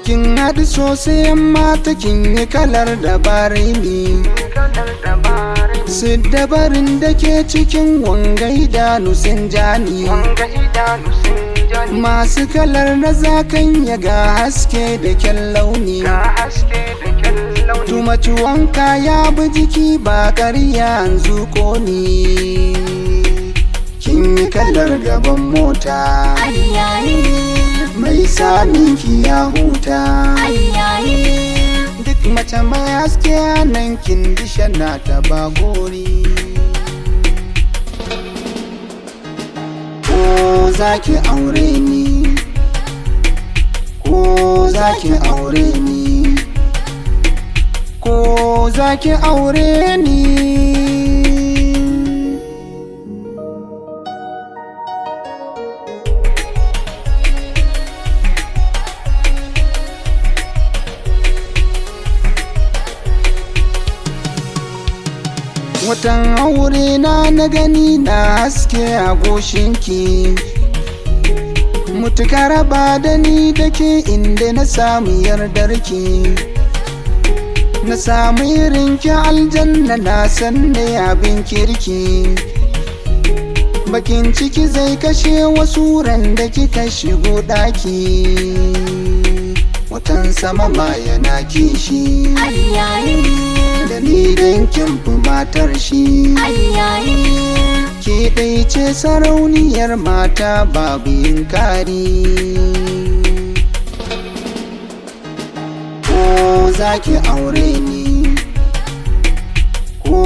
kin haɗu sosai mata kin yi kalar dabarai ne. Su dabarin da ke cikin wanga idanu sun jani, masu kalar na zakan ya ga haske da kyan launi. Tumatuwanka ya bi jiki ba ƙarya yanzu ko ni. Kin yi kalar gaban mota, mai samin ki ya huta. Duk mace mai haske nan kin dishe na ta bagori. Ko zaki aure ni, ko zaki aure ni, ko zaki aure ni. Watan aure na gani na haske a goshinki, mutuka raba da ni da ke inda na samu yardarki. Na samu irinki aljanna na san ne abin kirki. Bakin ciki zai kashe wasu ran da kika shigo ɗaki. Watan sama ma yana kishi, da ni dankin fi matar shi. Ke ɗai ce sarauniyar mata babu yin kari. Ko zaki aure ni, ko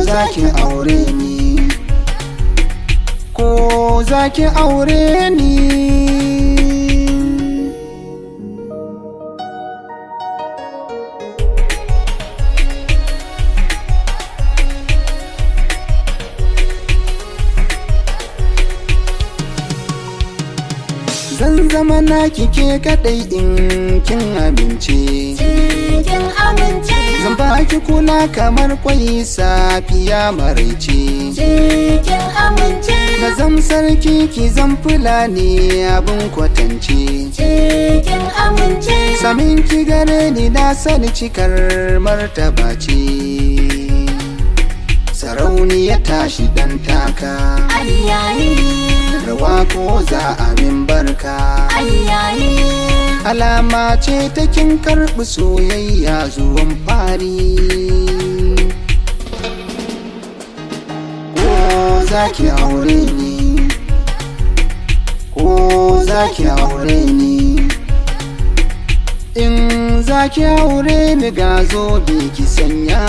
zaki aure ni, ko zaki aure ni. Zan zama naki ke kadai in kin amince. Zan baki kula kamar kwai safiya maraice. Na zam sarki ki zan fulani abin kwatance. Samin ki gare ni na sani cikar martaba ce. Sarauniya tashi dan taka, rawa ko za a min barka. Alama ce ta kin karɓi soyayya zuwan fari. Ko zaki aure ni, ko zaki aure ni, in zaki aure ni ga zobe ki sanya.